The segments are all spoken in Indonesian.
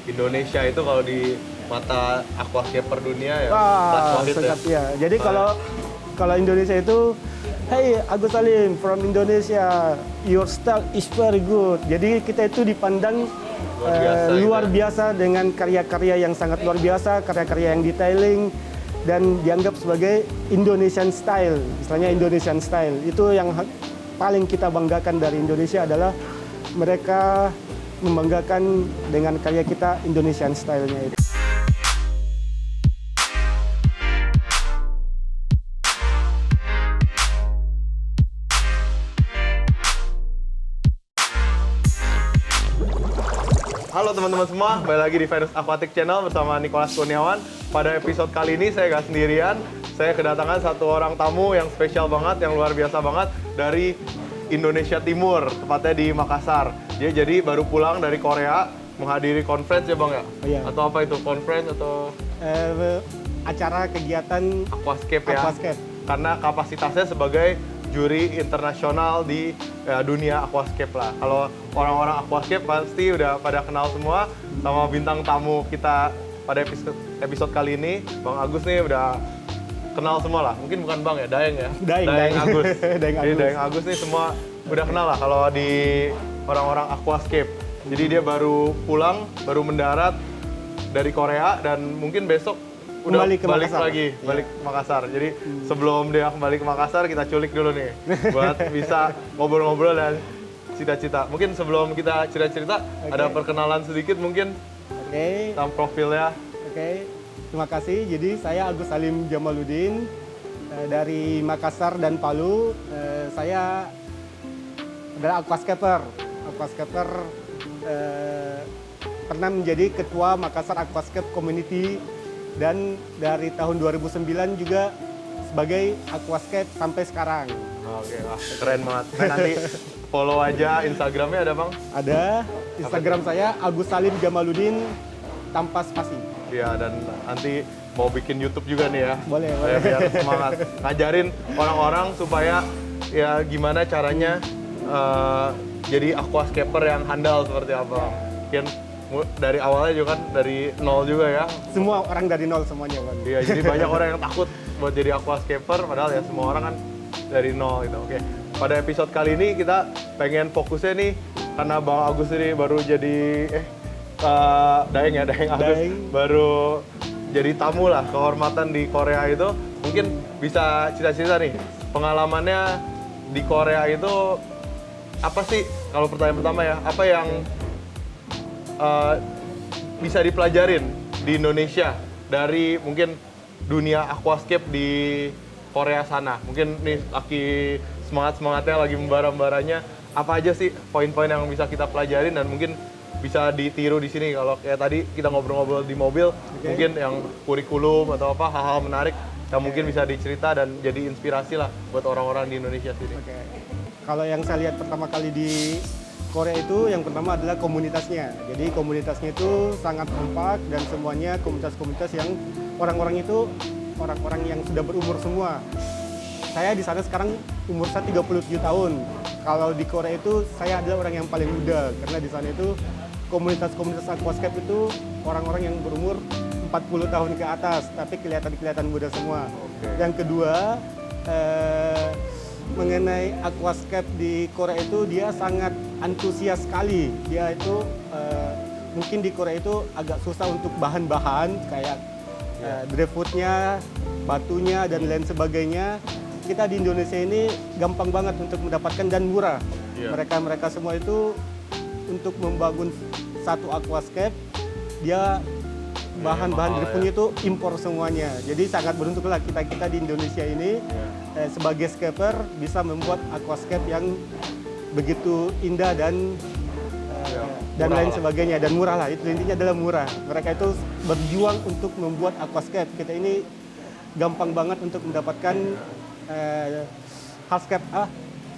Indonesia itu kalau di mata aquascaper dunia ya kelas Wah, wanit ya. sangat ya. Jadi kalau Indonesia itu, hey Agus Salim from Indonesia, your style is very good. Jadi kita itu dipandang luar biasa dengan karya-karya yang sangat luar biasa, karya-karya yang detailing dan dianggap sebagai Indonesian style. Istilahnya Indonesian style. Itu yang paling kita banggakan dari Indonesia adalah mereka membanggakan dengan karya kita Indonesian style-nya itu. Halo teman-teman semua, kembali lagi di Venus Aquatic Channel bersama Nicholas Kurniawan. Pada episode kali ini saya nggak sendirian, saya kedatangan satu orang tamu yang spesial banget, yang luar biasa banget dari Indonesia Timur, tepatnya di Makassar. Dia jadi baru pulang dari Korea, menghadiri conference ya Bang ya? Iya. Atau apa itu, conference atau Acara kegiatan aquascape ya? Aquascape. Karena kapasitasnya sebagai juri internasional di dunia aquascape lah. Kalau orang-orang aquascape pasti udah pada kenal semua sama bintang tamu kita pada episode kali ini. Bang Agus nih udah kenal semua lah. Mungkin bukan Bang ya, Daeng ya? Daeng. Agus. Daeng Jadi Agus. Daeng Agus nih semua udah kenal lah kalau di orang-orang aquascape. Jadi dia baru pulang, baru mendarat dari Korea dan mungkin besok udah Kembali ke balik Makassar. lagi, Iya. balik ke Makassar. Jadi sebelum dia kembali ke Makassar, kita culik dulu nih buat bisa ngobrol-ngobrol dan cita-cita. Mungkin sebelum kita cerita-cerita, ada perkenalan sedikit mungkin Oke. tentang profilnya. Oke, terima kasih. Jadi saya Agus Salim Jamaluddin dari Makassar dan Palu. Saya adalah aquascaper. Aquascaper pernah menjadi ketua Makassar Aquascape Community dan dari tahun 2009 juga sebagai aquascape sampai sekarang. Oke, wah keren banget. Nah, nanti follow aja Instagramnya ada Bang? Ada Instagram saya Agus Salim Jamaluddin tanpa spasi. Iya, dan nanti mau bikin YouTube juga nih ya. Boleh, Saya boleh. biar semangat. Ngajarin orang-orang supaya ya gimana caranya jadi aquascaper yang handal seperti apa. Mungkin dari awalnya juga kan dari nol juga ya. Semua orang dari nol semuanya, Bang. Iya, jadi banyak orang yang takut buat jadi aquascaper, padahal ya semua orang kan dari nol gitu. Oke, pada episode kali ini kita pengen fokusnya nih, karena Bang Agus ini baru jadi, Daeng ya, Daeng Agus, Daeng. baru jadi tamu lah, kehormatan di Korea itu. Mungkin bisa cerita-cerita nih, pengalamannya di Korea itu apa sih, kalau pertanyaan pertama ya, apa yang bisa dipelajarin di Indonesia dari mungkin dunia aquascape di Korea sana. Mungkin nih lagi semangat-semangatnya, lagi membara-baranya, apa aja sih poin-poin yang bisa kita pelajarin dan mungkin bisa ditiru di sini. Kalau kayak tadi kita ngobrol-ngobrol di mobil, mungkin yang kurikulum atau apa, hal-hal menarik yang mungkin bisa dicerita dan jadi inspirasi lah buat orang-orang di Indonesia sini. Oke. Kalau yang saya lihat pertama kali di Korea itu yang pertama adalah komunitasnya. Jadi komunitasnya itu sangat kompak dan semuanya komunitas-komunitas yang orang-orang itu orang-orang yang sudah berumur semua. Saya di sana sekarang umur saya 37 tahun. Kalau di Korea itu saya adalah orang yang paling muda karena di sana itu komunitas-komunitas aquascape itu orang-orang yang berumur 40 tahun ke atas, tapi kelihatan muda semua. Oke. Yang kedua, mengenai aquascape di Korea itu dia sangat antusias sekali. Dia itu mungkin di Korea itu agak susah untuk bahan-bahan kayak driftwoodnya, batunya dan lain sebagainya. Kita di Indonesia ini gampang banget untuk mendapatkan dan murah. Iya. Mereka semua itu untuk membangun satu aquascape dia bahan-bahan mahal driftwoodnya itu impor semuanya. Jadi sangat beruntunglah kita di Indonesia ini sebagai scaper bisa membuat aquascape yang begitu indah dan murah lain lah. sebagainya dan murah lah. Itu intinya adalah murah. Mereka itu berjuang untuk membuat aquascape. Kita ini gampang banget untuk mendapatkan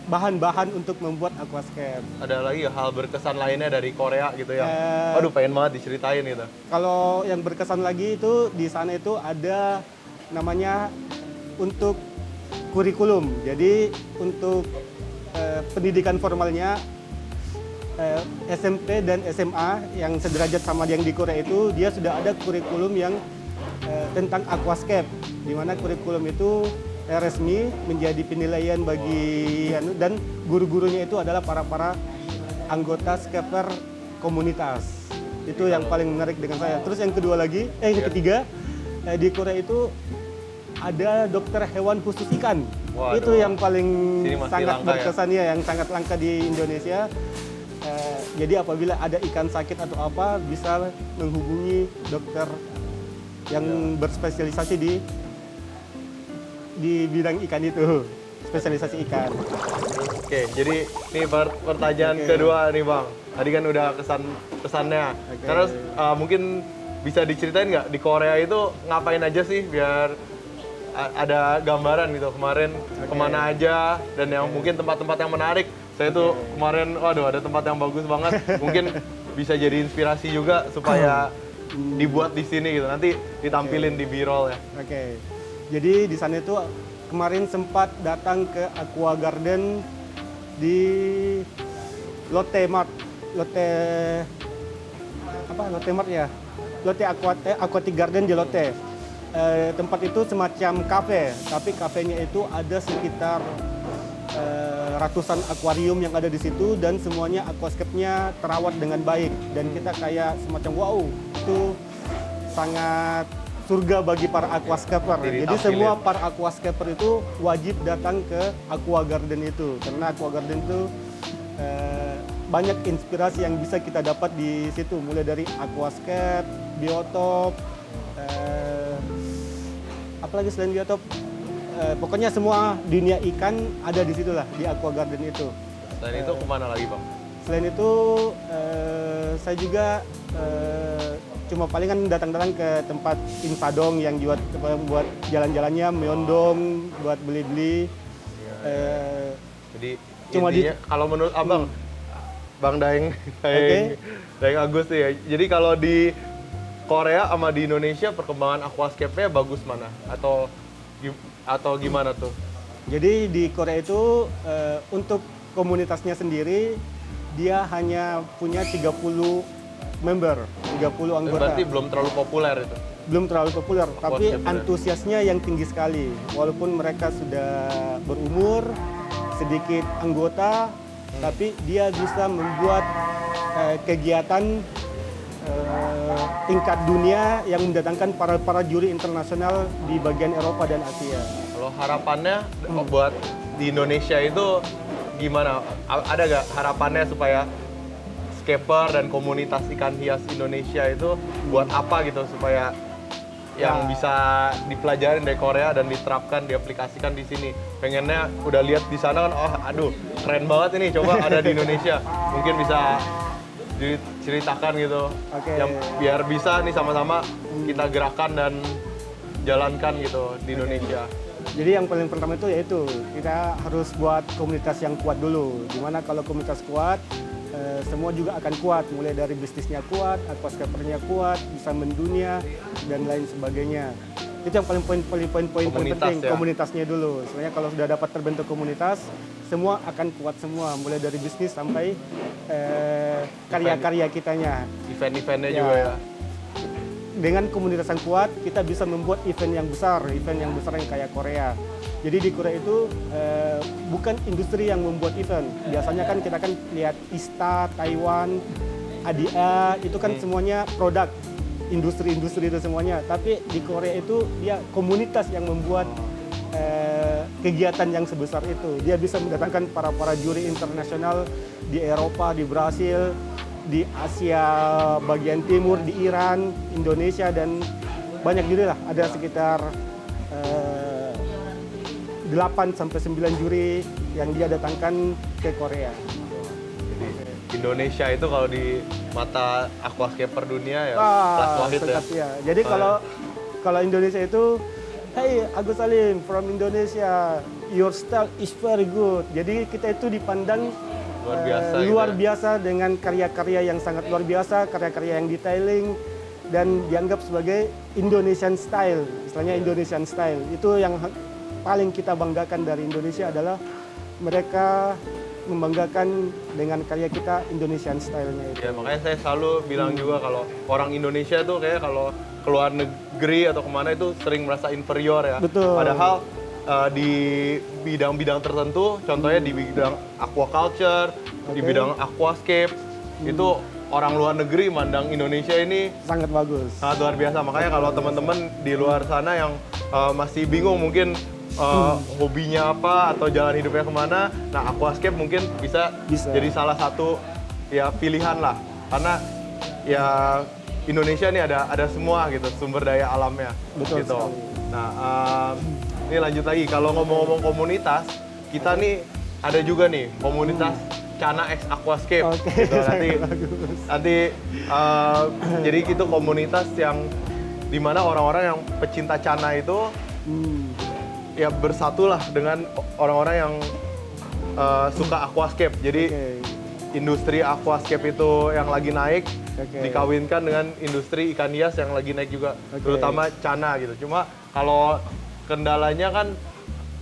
bahan-bahan untuk membuat aquascape. Ada lagi hal berkesan lainnya dari Korea gitu ya? Aduh, pengen banget diceritain gitu. Kalau yang berkesan lagi itu di sana itu ada namanya untuk kurikulum. Jadi untuk pendidikan formalnya SMP dan SMA yang sederajat sama yang di Korea itu, dia sudah ada kurikulum yang tentang aquascape, di mana kurikulum itu resmi menjadi penilaian bagi dan guru-gurunya itu adalah para anggota scaper komunitas. Itu yang paling menarik dengan saya. Terus yang kedua lagi, yang ketiga, di Korea itu ada dokter hewan khusus ikan. Waduh. Itu yang paling sangat langka berkesan ya, yang sangat langka di Indonesia. Jadi apabila ada ikan sakit atau apa, bisa menghubungi dokter yang berspesialisasi di bidang ikan itu, spesialisasi ikan. Oke, jadi ini pertanyaan kedua nih Bang. Tadi kan udah kesannya. Terus mungkin bisa diceritain nggak di Korea itu ngapain aja sih biar ada gambaran gitu kemarin kemana aja dan yang mungkin tempat-tempat yang menarik. Saya tuh kemarin, waduh ada tempat yang bagus banget. Mungkin bisa jadi inspirasi juga supaya dibuat di sini gitu. Nanti ditampilin di B-roll ya. Oke. Jadi di sana itu kemarin sempat datang ke Aqua Garden di Lotte Mart. Lotte Mart ya? Lotte Aquatic Garden di Lotte. Tempat itu semacam kafe, tapi kafenya itu ada sekitar ratusan akuarium yang ada di situ dan semuanya aquascape-nya terawat dengan baik dan kita kayak semacam wow, itu sangat surga bagi para aquascaper. Jadi semua para aquascaper itu wajib datang ke Aqua Garden itu karena Aqua Garden itu banyak inspirasi yang bisa kita dapat di situ, mulai dari aquascape, biotop, apalagi selain biotop, pokoknya semua dunia ikan ada di situ lah, di Aqua Garden itu. Selain itu kemana lagi Bang? Selain itu saya juga cuma palingan datang-datang ke tempat Insadong yang buat jalan-jalannya, Myeongdong buat beli-beli. Jadi cuma intinya kalau menurut Abang, Bang Daeng Agus nih ya. Jadi kalau di Korea sama di Indonesia perkembangan aquascape-nya bagus mana? Atau gimana tuh? Jadi di Korea itu untuk komunitasnya sendiri dia hanya punya 30 member, 30 anggota. Berarti belum terlalu populer itu? Belum terlalu populer, tapi antusiasnya yang tinggi sekali. Walaupun mereka sudah berumur, sedikit anggota, tapi dia bisa membuat kegiatan tingkat dunia yang mendatangkan para juri internasional di bagian Eropa dan Asia. Kalau harapannya buat di Indonesia itu gimana? Ada nggak harapannya supaya scaper dan komunitas ikan hias Indonesia itu buat apa gitu supaya yang bisa dipelajarin dari Korea dan diterapkan, diaplikasikan di sini? Pengennya udah lihat di sana kan, oh aduh keren banget ini, coba ada di Indonesia. Mungkin bisa diceritakan gitu, yang biar bisa nih sama-sama kita gerakan dan jalankan gitu di Indonesia. Jadi yang paling pertama itu yaitu kita harus buat komunitas yang kuat dulu. Dimana kalau komunitas kuat, semua juga akan kuat. Mulai dari bisnisnya kuat, aquascapernya kuat, bisa mendunia dan lain sebagainya. Itu yang paling poin penting, ya? Komunitasnya dulu. Sebenarnya kalau sudah dapat terbentuk komunitas, semua akan kuat semua. Mulai dari bisnis sampai karya-karya kitanya. Event-eventnya juga ya. Dengan komunitas yang kuat, kita bisa membuat event yang besar yang kayak Korea. Jadi di Korea itu bukan industri yang membuat event. Biasanya kan kita kan lihat ISTA, Taiwan, ADA, itu kan semuanya produk, industri-industri itu semuanya. Tapi di Korea itu dia komunitas yang membuat kegiatan yang sebesar itu. Dia bisa mendatangkan para juri internasional di Eropa, di Brasil, di Asia bagian timur, di Iran, Indonesia, dan banyak juri lah. Ada sekitar 8-9 juri yang dia datangkan ke Korea. Jadi Indonesia itu kalau di mata aquascaper dunia ya kelas wahid ya. Jadi kalau Indonesia itu, hey Agus Salim from Indonesia, your style is very good. Jadi kita itu dipandang luar biasa dengan karya-karya yang sangat luar biasa, karya-karya yang detailing dan dianggap sebagai Indonesian style, istilahnya Indonesian style. Itu yang paling kita banggakan dari Indonesia adalah mereka membanggakan dengan karya kita Indonesian style-nya itu. Ya makanya saya selalu bilang juga kalau orang Indonesia tuh kayak kalau keluar negeri atau kemana itu sering merasa inferior ya. Betul. Padahal di bidang-bidang tertentu, contohnya di bidang aquaculture, di bidang aquascape, itu orang luar negeri mandang Indonesia ini Sangat bagus. sangat luar biasa. Makanya kalau teman-teman di luar sana yang masih bingung mungkin hobinya apa atau jalan hidupnya kemana, nah aquascape mungkin bisa jadi salah satu ya pilihan lah. Karena ya Indonesia nih ada semua gitu sumber daya alamnya. Betul gitu. sekali. Nah ini lanjut lagi kalau ngomong-ngomong komunitas, kita nih ada juga nih komunitas Cana X Aquascape. Oke, Gitu. bagus. Nanti jadi itu komunitas yang dimana orang-orang yang pecinta Cana itu ya bersatulah dengan orang-orang yang suka aquascape. Jadi industri aquascape itu yang lagi naik dikawinkan dengan industri ikan hias yang lagi naik juga, terutama Cana gitu. Cuma kalau kendalanya kan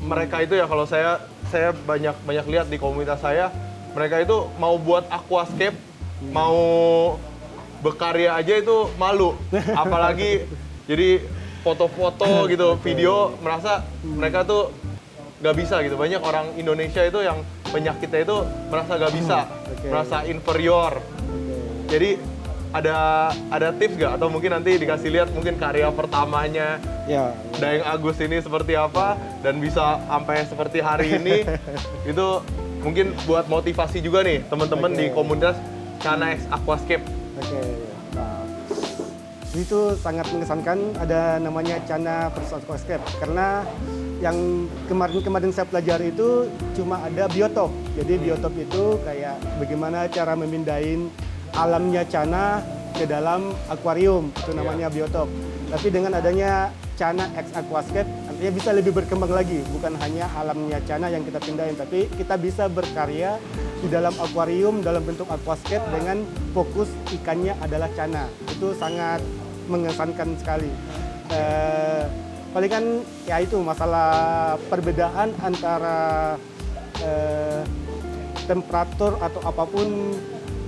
mereka itu ya kalau saya banyak lihat di komunitas saya, mereka itu mau buat aquascape, mau berkarya aja itu malu, apalagi jadi foto-foto gitu, video, merasa mereka tuh nggak bisa gitu. Banyak orang Indonesia itu yang penyakitnya itu merasa nggak bisa, merasa inferior. Jadi ada tips nggak? Atau mungkin nanti dikasih lihat mungkin karya pertamanya Daeng Agus ini seperti apa dan bisa sampai seperti hari ini. Itu mungkin buat motivasi juga nih teman-teman di komunitas Cana X Aquascape. Nah, itu sangat mengesankan ada namanya Cana versus Aquascape karena yang kemarin saya pelajari itu cuma ada biotop. Jadi biotop itu kayak bagaimana cara memindahin alamnya Cana ke dalam akuarium, itu namanya biotop. Tapi dengan adanya Cana X Aquascape, artinya bisa lebih berkembang lagi. Bukan hanya alamnya Cana yang kita pindahin, tapi kita bisa berkarya di dalam akuarium dalam bentuk aquascape dengan fokus ikannya adalah Cana. Itu sangat mengesankan sekali. Paling kan ya itu masalah perbedaan antara temperatur atau apapun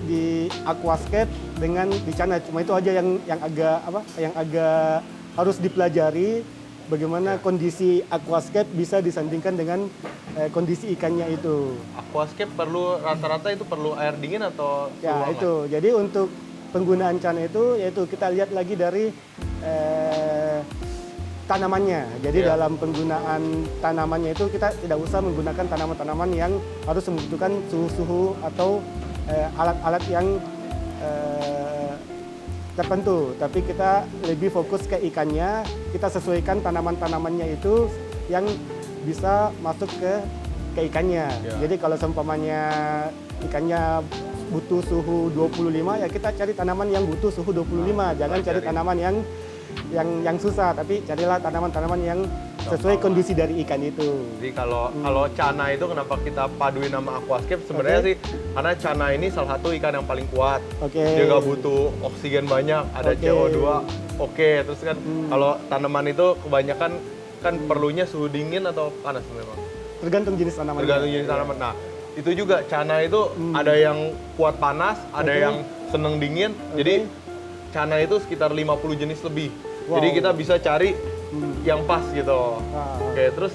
di aquascape dengan di Cana, cuma itu aja yang agak harus dipelajari bagaimana kondisi aquascape bisa disandingkan dengan kondisi ikannya itu. Aquascape rata-rata itu perlu air dingin atau Ya ruangan? itu. Jadi untuk penggunaan Cana itu yaitu kita lihat lagi dari tanamannya. Jadi dalam penggunaan tanamannya itu kita tidak usah menggunakan tanaman-tanaman yang harus membutuhkan suhu-suhu atau alat-alat yang tertentu, tapi kita lebih fokus ke ikannya. Kita sesuaikan tanaman-tanamannya itu yang bisa masuk ke ikannya. Jadi kalau seumpamanya ikannya butuh suhu 25, ya kita cari tanaman yang butuh suhu 25. Jangan cari tanaman yang susah, tapi carilah tanaman-tanaman yang sesuai kondisi dari ikan itu. Jadi kalau Cana itu kenapa kita paduin nama Aquascape sebenarnya sih karena Cana ini salah satu ikan yang paling kuat. Dia nggak butuh oksigen banyak, ada CO2. Terus kan kalau tanaman itu kebanyakan kan perlunya suhu dingin atau panas memang. Tergantung jenis tanaman. Nah, itu juga Cana itu ada yang kuat panas, ada yang seneng dingin. Jadi Cana itu sekitar 50 jenis lebih. Jadi kita bisa cari yang pas gitu. Terus